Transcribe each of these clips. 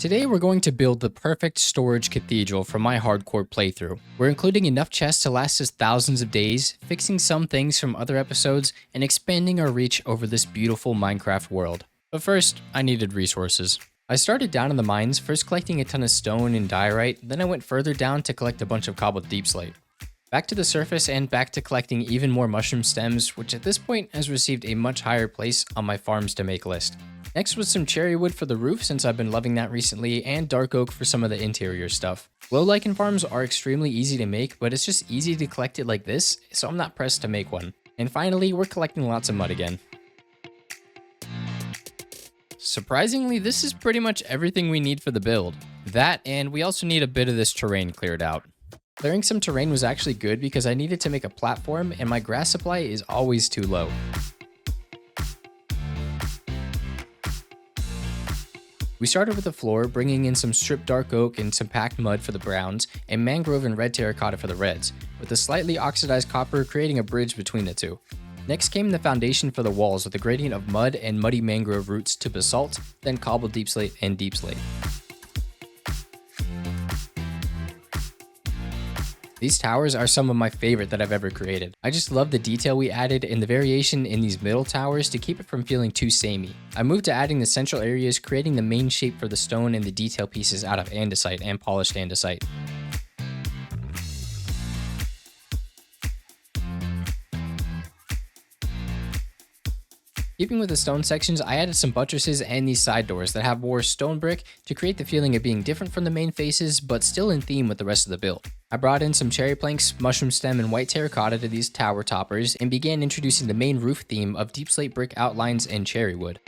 Today we're going to build the perfect storage cathedral for my hardcore playthrough. We're including enough chests to last us thousands of days, fixing some things from other episodes, and expanding our reach over this beautiful Minecraft world. But first, I needed resources. I started down in the mines, first collecting a ton of stone and diorite, then I went further down to collect a bunch of cobbled deep slate. Back to the surface and back to collecting even more mushroom stems, which at this point has received a much higher place on my farms to make list. Next was some cherry wood for the roof since I've been loving that recently, and dark oak for some of the interior stuff. Glow lichen farms are extremely easy to make, but it's just easy to collect it like this, so I'm not pressed to make one. And finally, we're collecting lots of mud again. Surprisingly, this is pretty much everything we need for the build. That, and we also need a bit of this terrain cleared out. Clearing some terrain was actually good because I needed to make a platform and my grass supply is always too low. We started with the floor, bringing in some stripped dark oak and some packed mud for the browns, and mangrove and red terracotta for the reds, with the slightly oxidized copper creating a bridge between the two. Next came the foundation for the walls with a gradient of mud and muddy mangrove roots to basalt, then cobbled deep slate and deep slate. These towers are some of my favorite that I've ever created. I just love the detail we added and the variation in these middle towers to keep it from feeling too samey. I moved to adding the central areas, creating the main shape for the stone and the detail pieces out of andesite and polished andesite. Keeping with the stone sections, I added some buttresses and these side doors that have more stone brick to create the feeling of being different from the main faces, but still in theme with the rest of the build. I brought in some cherry planks, mushroom stem, and white terracotta to these tower toppers, and began introducing the main roof theme of deep slate brick outlines and cherry wood.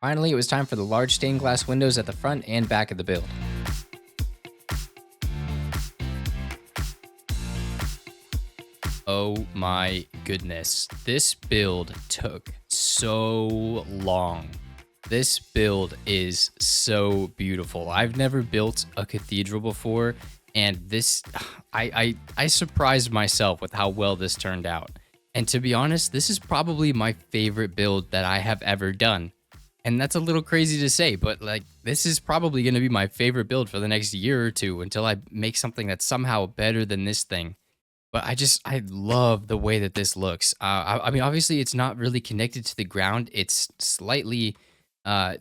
Finally, it was time for the large stained glass windows at the front and back of the build. Oh my goodness, this build took so long. This build is so beautiful. I've never built a cathedral before, and this, I surprised myself with how well this turned out. And to be honest, this is probably my favorite build that I have ever done. And that's a little crazy to say, but like, this is probably going to be my favorite build for the next year or two until I make something that's somehow better than this thing. But I love the way that this looks. I mean, obviously it's not really connected to the ground. It's slightly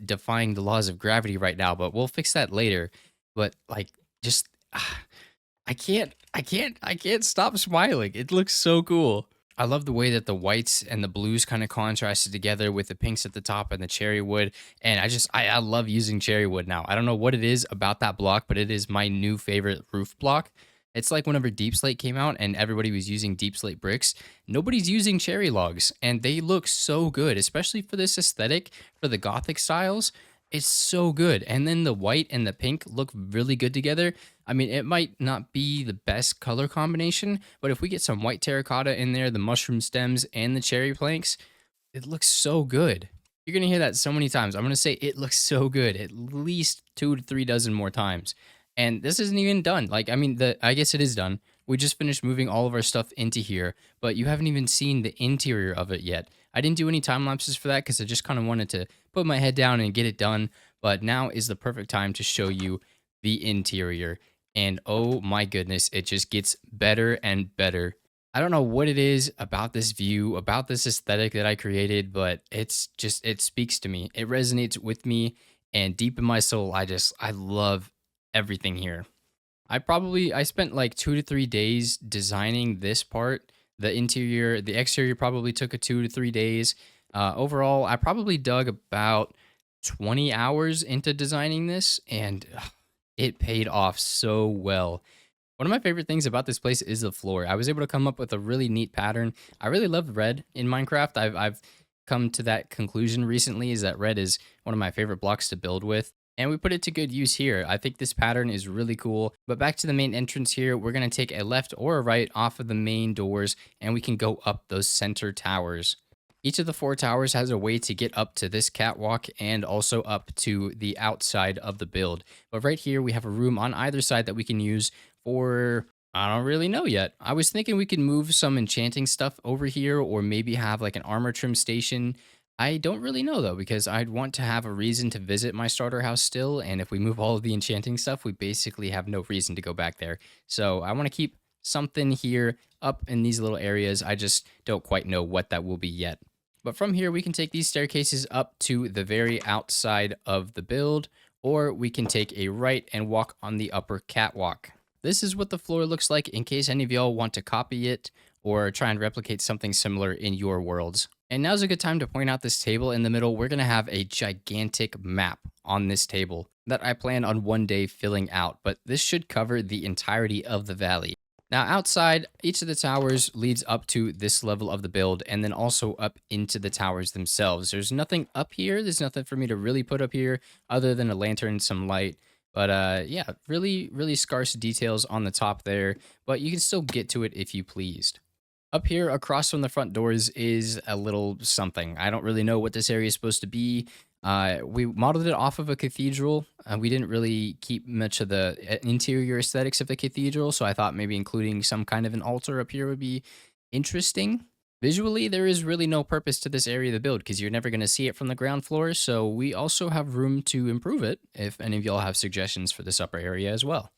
defying the laws of gravity right now, but we'll fix that later. But like, just, I can't stop smiling. It looks so cool. I love the way that the whites and the blues kind of contrasted together with the pinks at the top and the cherry wood. And I love using cherry wood now. I don't know what it is about that block, but it is my new favorite roof block. It's like whenever deep slate came out and everybody was using deep slate bricks, nobody's using cherry logs and they look so good, especially for this aesthetic, for the Gothic styles. It's so good. And then the white and the pink look really good together. I mean, it might not be the best color combination, but if we get some white terracotta in there, the mushroom stems, and the cherry planks, it looks so good. You're going to hear that so many times. I'm going to say it looks so good at least 2 to 3 dozen more times. And this isn't even done. Like, I mean, I guess it is done. We just finished moving all of our stuff into here, but you haven't even seen the interior of it yet. I didn't do any time lapses for that because I just kind of wanted to put my head down and get it done. But now is the perfect time to show you the interior. And oh my goodness, it just gets better and better. I don't know what it is about this view, about this aesthetic that I created, but it speaks to me. It resonates with me, and deep in my soul, I love everything here. I spent like 2 to 3 days designing this part. The interior, the exterior probably took a 2 to 3 days. Overall, I probably dug about 20 hours into designing this, and it paid off so well. One of my favorite things about this place is the floor. I was able to come up with a really neat pattern. I really love red in Minecraft. I've come to that conclusion recently, is that red is one of my favorite blocks to build with. And we put it to good use here. I think this pattern is really cool. But back to the main entrance here, we're going to take a left or a right off of the main doors, and we can go up those center towers. Each of the 4 towers has a way to get up to this catwalk and also up to the outside of the build. But right here, we have a room on either side that we can use for I don't really know yet. I was thinking we could move some enchanting stuff over here or maybe have like an armor trim station. I don't really know though because I'd want to have a reason to visit my starter house still, and if we move all of the enchanting stuff, we basically have no reason to go back there. So I want to keep something here up in these little areas. I just don't quite know what that will be yet. But from here, we can take these staircases up to the very outside of the build, or we can take a right and walk on the upper catwalk. This is what the floor looks like in case any of y'all want to copy it or try and replicate something similar in your worlds. And now's a good time to point out this table in the middle. We're going to have a gigantic map on this table that I plan on one day filling out, but this should cover the entirety of the valley. Now, outside, each of the towers leads up to this level of the build and then also up into the towers themselves. There's nothing up here. There's nothing for me to really put up here other than a lantern, some light. But yeah, really, really scarce details on the top there, but you can still get to it if you pleased. Up here across from the front doors is a little something. I don't really know what this area is supposed to be. We modeled it off of a cathedral. We didn't really keep much of the interior aesthetics of the cathedral, so I thought maybe including some kind of an altar up here would be interesting. Visually, there is really no purpose to this area of the build because you're never going to see it from the ground floor, so we also have room to improve it if any of y'all have suggestions for this upper area as well.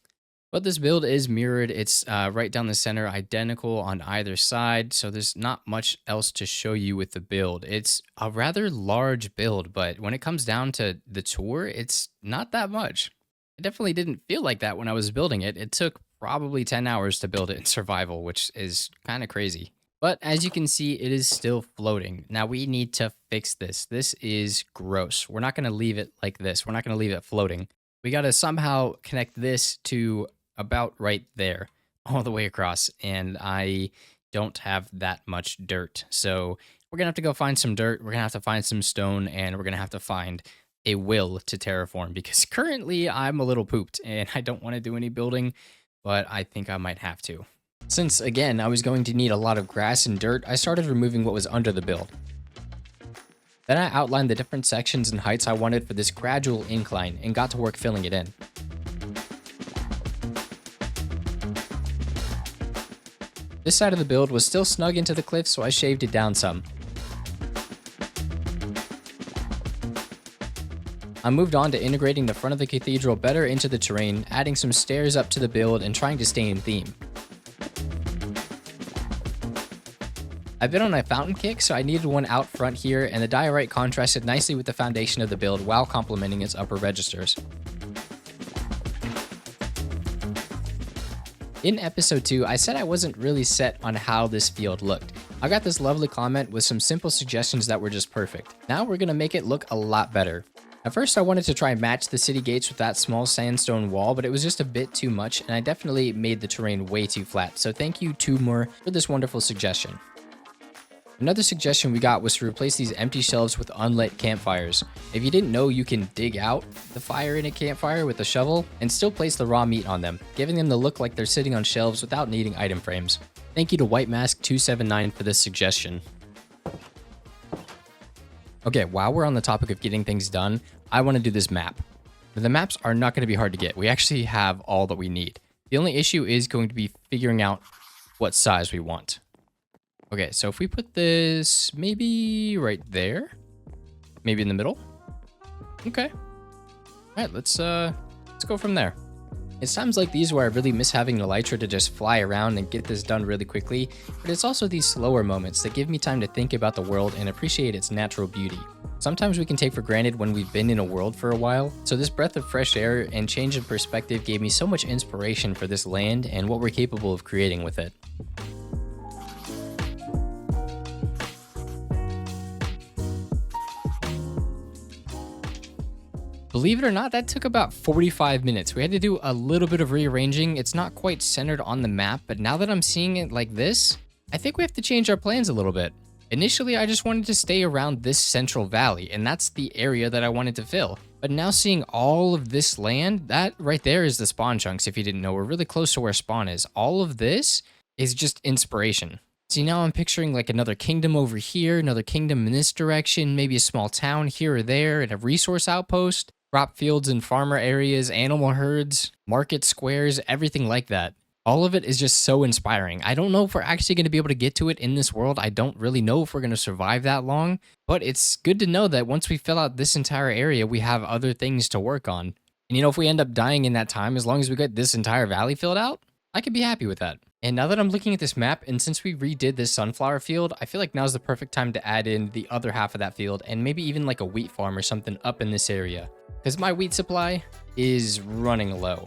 But this build is mirrored. It's right down the center, identical on either side. So there's not much else to show you with the build. It's a rather large build, but when it comes down to the tour, it's not that much. It definitely didn't feel like that when I was building it. It took probably 10 hours to build it in survival, which is kind of crazy. But as you can see, it is still floating. Now we need to fix this. This is gross. We're not going to leave it like this. We're not going to leave it floating. We got to somehow connect this to about right there all the way across, and I don't have that much dirt, so we're gonna have to go find some dirt. We're gonna have to find some stone, and we're gonna have to find a will to terraform because currently I'm a little pooped and I don't want to do any building, but I think I might have to. Since again I was going to need a lot of grass and dirt, I started removing what was under the build. Then I outlined the different sections and heights I wanted for this gradual incline and got to work filling it in. This side of the build was still snug into the cliff, so I shaved it down some. I moved on to integrating the front of the cathedral better into the terrain, adding some stairs up to the build and trying to stay in theme. I've been on a fountain kick, so I needed one out front here, and the diorite contrasted nicely with the foundation of the build while complementing its upper registers. In episode 2, I said I wasn't really set on how this field looked. I got this lovely comment with some simple suggestions that were just perfect. Now we're going to make it look a lot better. At first I wanted to try and match the city gates with that small sandstone wall, but it was just a bit too much and I definitely made the terrain way too flat, so thank you Tumor for this wonderful suggestion. Another suggestion we got was to replace these empty shelves with unlit campfires. If you didn't know, you can dig out the fire in a campfire with a shovel and still place the raw meat on them, giving them the look like they're sitting on shelves without needing item frames. Thank you to WhiteMask279 for this suggestion. Okay, while we're on the topic of getting things done, I want to do this map. The maps are not going to be hard to get. We actually have all that we need. The only issue is going to be figuring out what size we want. Okay, so if we put this maybe right there, maybe in the middle. Okay. All right, let's go from there. It's times like these where I really miss having an elytra to just fly around and get this done really quickly, but it's also these slower moments that give me time to think about the world and appreciate its natural beauty. Sometimes we can take for granted when we've been in a world for a while, so this breath of fresh air and change of perspective gave me so much inspiration for this land and what we're capable of creating with it. Believe it or not, that took about 45 minutes. We had to do a little bit of rearranging. It's not quite centered on the map, but now that I'm seeing it like this, I think we have to change our plans a little bit. Initially, I just wanted to stay around this central valley, and that's the area that I wanted to fill. But now seeing all of this land, that right there is the spawn chunks, if you didn't know. We're really close to where spawn is. All of this is just inspiration. See, now I'm picturing like another kingdom over here, another kingdom in this direction, maybe a small town here or there, and a resource outpost. crop fields and farmer areas, animal herds, market squares, everything like that. All of it is just so inspiring. I don't know if we're actually going to be able to get to it in this world. I don't really know if we're going to survive that long, but it's good to know that once we fill out this entire area, we have other things to work on. And if we end up dying in that time, as long as we get this entire valley filled out, I could be happy with that. And now that I'm looking at this map, and since we redid this sunflower field, I feel like now's the perfect time to add in the other half of that field and maybe even like a wheat farm or something up in this area. Because my wheat supply is running low.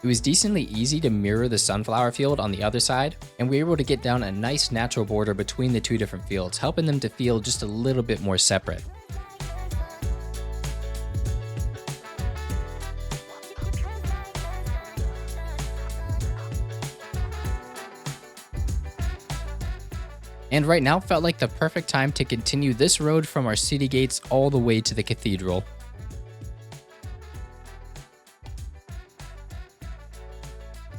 It was decently easy to mirror the sunflower field on the other side, and we were able to get down a nice natural border between the two different fields, helping them to feel just a little bit more separate. And right now felt like the perfect time to continue this road from our city gates all the way to the cathedral.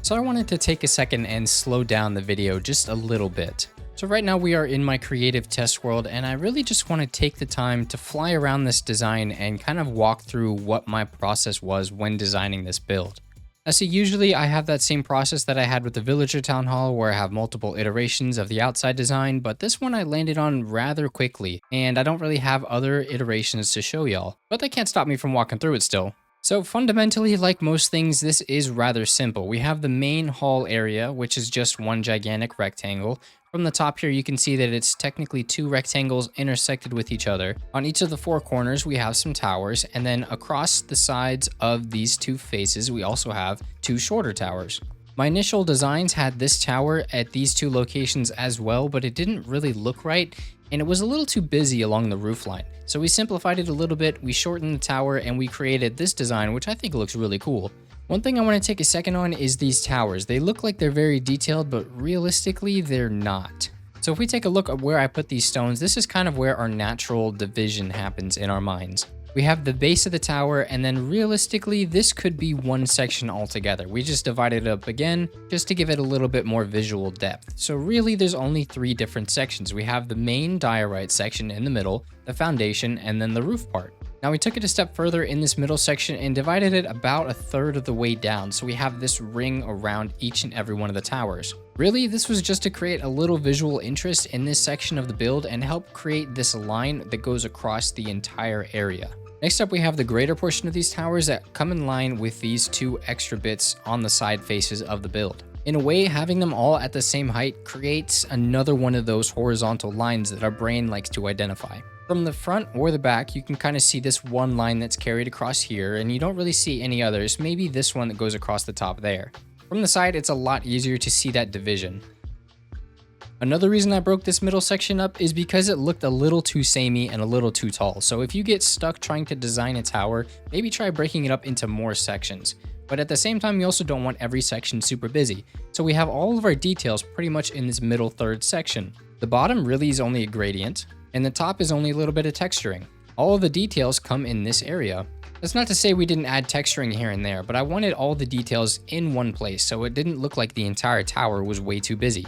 So I wanted to take a second and slow down the video just a little bit. So right now we are in my creative test world, and I really just want to take the time to fly around this design and kind of walk through what my process was when designing this build. So usually I have that same process that I had with the villager town hall, where I have multiple iterations of the outside design, but this one I landed on rather quickly, and I don't really have other iterations to show y'all, but that can't stop me from walking through it still. So fundamentally, like most things, this is rather simple. We have the main hall area, which is just one gigantic rectangle. From the top here, you can see that it's technically two rectangles intersected with each other. On each of the four corners, we have some towers, and then across the sides of these two faces, we also have two shorter towers. My initial designs had this tower at these two locations as well, but it didn't really look right, and it was a little too busy along the roofline. So we simplified it a little bit, we shortened the tower, and we created this design, which I think looks really cool. One thing I want to take a second on is these towers. They look like they're very detailed, but realistically, they're not. So if we take a look at where I put these stones, this is kind of where our natural division happens in our minds. We have the base of the tower, and then realistically, this could be one section altogether. We just divided it up again, just to give it a little bit more visual depth. So really, there's only three different sections. We have the main diorite section in the middle, the foundation, and then the roof part. Now we took it a step further in this middle section and divided it about a third of the way down, so we have this ring around each and every one of the towers. Really, this was just to create a little visual interest in this section of the build and help create this line that goes across the entire area. Next up, we have the greater portion of these towers that come in line with these two extra bits on the side faces of the build. In a way, having them all at the same height creates another one of those horizontal lines that our brain likes to identify. From the front or the back, you can kind of see this one line that's carried across here, and you don't really see any others, maybe this one that goes across the top there. From the side, it's a lot easier to see that division. Another reason I broke this middle section up is because it looked a little too samey and a little too tall. So if you get stuck trying to design a tower, maybe try breaking it up into more sections. But at the same time, you also don't want every section super busy. So we have all of our details pretty much in this middle third section. The bottom really is only a gradient, and the top is only a little bit of texturing. All of the details come in this area. That's not to say we didn't add texturing here and there, but I wanted all the details in one place so it didn't look like the entire tower was way too busy.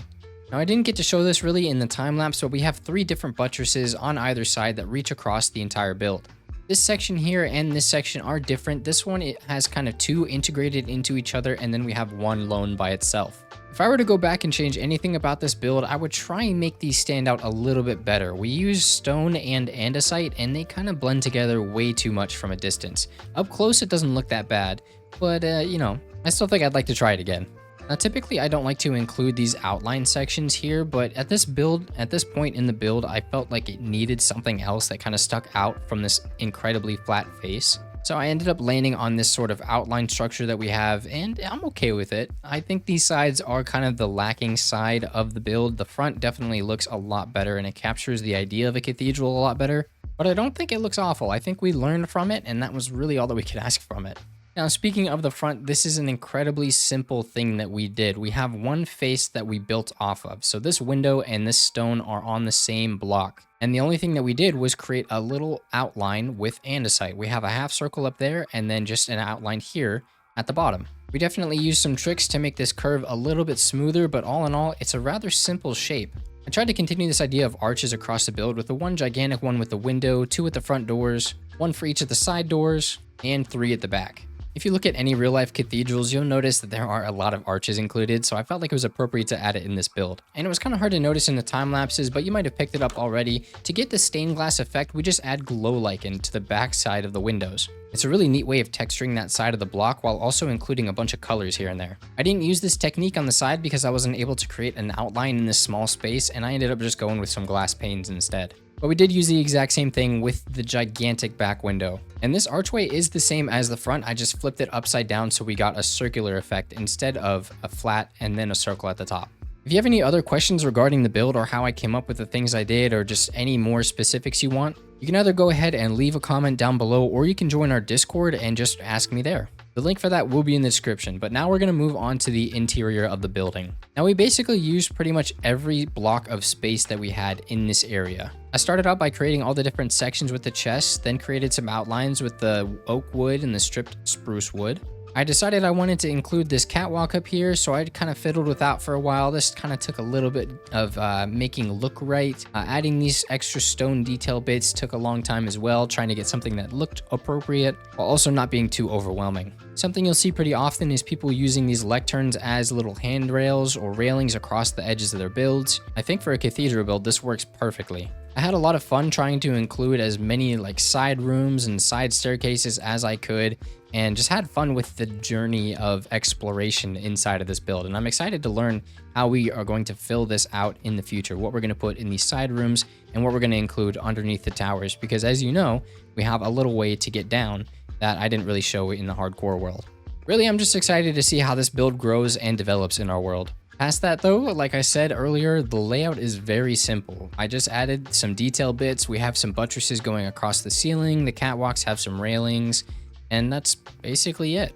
Now I didn't get to show this really in the time lapse, but we have three different buttresses on either side that reach across the entire build. This section here and this section are different. This one, it has kind of two integrated into each other, and then we have one lone by itself. If I were to go back and change anything about this build, I would try and make these stand out a little bit better. We use stone and andesite, and they kind of blend together way too much from a distance. Up close, it doesn't look that bad, but I still think I'd like to try it again. Now, typically I don't like to include these outline sections here, but at this point in the build, I felt like it needed something else that kind of stuck out from this incredibly flat face. So I ended up landing on this sort of outline structure that we have, and I'm okay with it. I think these sides are kind of the lacking side of the build. The front definitely looks a lot better, and it captures the idea of a cathedral a lot better, but I don't think it looks awful. I think we learned from it, and that was really all that we could ask from it. Now, speaking of the front, this is an incredibly simple thing that we did. We have one face that we built off of. So this window and this stone are on the same block. And the only thing that we did was create a little outline with andesite. We have a half circle up there and then just an outline here at the bottom. We definitely used some tricks to make this curve a little bit smoother, but all in all, it's a rather simple shape. I tried to continue this idea of arches across the build with the one gigantic one with the window, 2 at the front doors, 1 for each of the side doors, and 3 at the back. If you look at any real life cathedrals, you'll notice that there are a lot of arches included, so I felt like it was appropriate to add it in this build. And it was kind of hard to notice in the time lapses, but you might have picked it up already. To get the stained glass effect, we just add glow lichen to the back side of the windows. It's a really neat way of texturing that side of the block while also including a bunch of colors here and there. I didn't use this technique on the side because I wasn't able to create an outline in this small space, and I ended up just going with some glass panes instead. But we did use the exact same thing with the gigantic back window. And this archway is the same as the front, I just flipped it upside down so we got a circular effect instead of a flat and then a circle at the top. If you have any other questions regarding the build or how I came up with the things I did or just any more specifics you want, you can either go ahead and leave a comment down below or you can join our Discord and just ask me there. The link for that will be in the description, but now we're going to move on to the interior of the building. Now we basically used pretty much every block of space that we had in this area. I started out by creating all the different sections with the chests, then created some outlines with the oak wood and the stripped spruce wood. I decided I wanted to include this catwalk up here, so I kind of fiddled with that for a while. This kind of took a little bit of making look right. Adding these extra stone detail bits took a long time as well, trying to get something that looked appropriate while also not being too overwhelming. Something you'll see pretty often is people using these lecterns as little handrails or railings across the edges of their builds. I think for a cathedral build, this works perfectly. I had a lot of fun trying to include as many like side rooms and side staircases as I could, and just had fun with the journey of exploration inside of this build. And I'm excited to learn how we are going to fill this out in the future, what we're going to put in these side rooms and what we're going to include underneath the towers, because as you know, we have a little way to get down that I didn't really show in the hardcore world. Really, I'm just excited to see how this build grows and develops in our world. Past that though, like I said earlier, the layout is very simple. I just added some detail bits. We have some buttresses going across the ceiling. The catwalks have some railings, and that's basically it.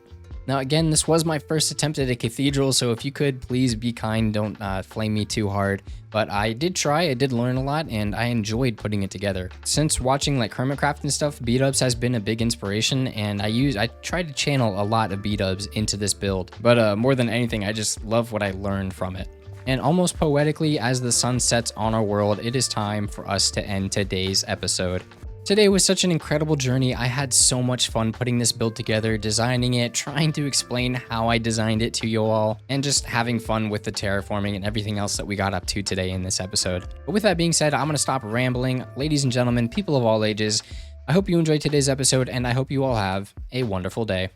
Now again, this was my first attempt at a cathedral, so if you could, please be kind, don't flame me too hard. But I did try, I did learn a lot, and I enjoyed putting it together. Since watching like Hermitcraft and stuff, B-dubs has been a big inspiration, and I tried to channel a lot of B-dubs into this build. But more than anything, I just love what I learned from it. And almost poetically, as the sun sets on our world, it is time for us to end today's episode. Today was such an incredible journey. I had so much fun putting this build together, designing it, trying to explain how I designed it to you all, and just having fun with the terraforming and everything else that we got up to today in this episode. But with that being said, I'm going to stop rambling. Ladies and gentlemen, people of all ages, I hope you enjoyed today's episode, and I hope you all have a wonderful day.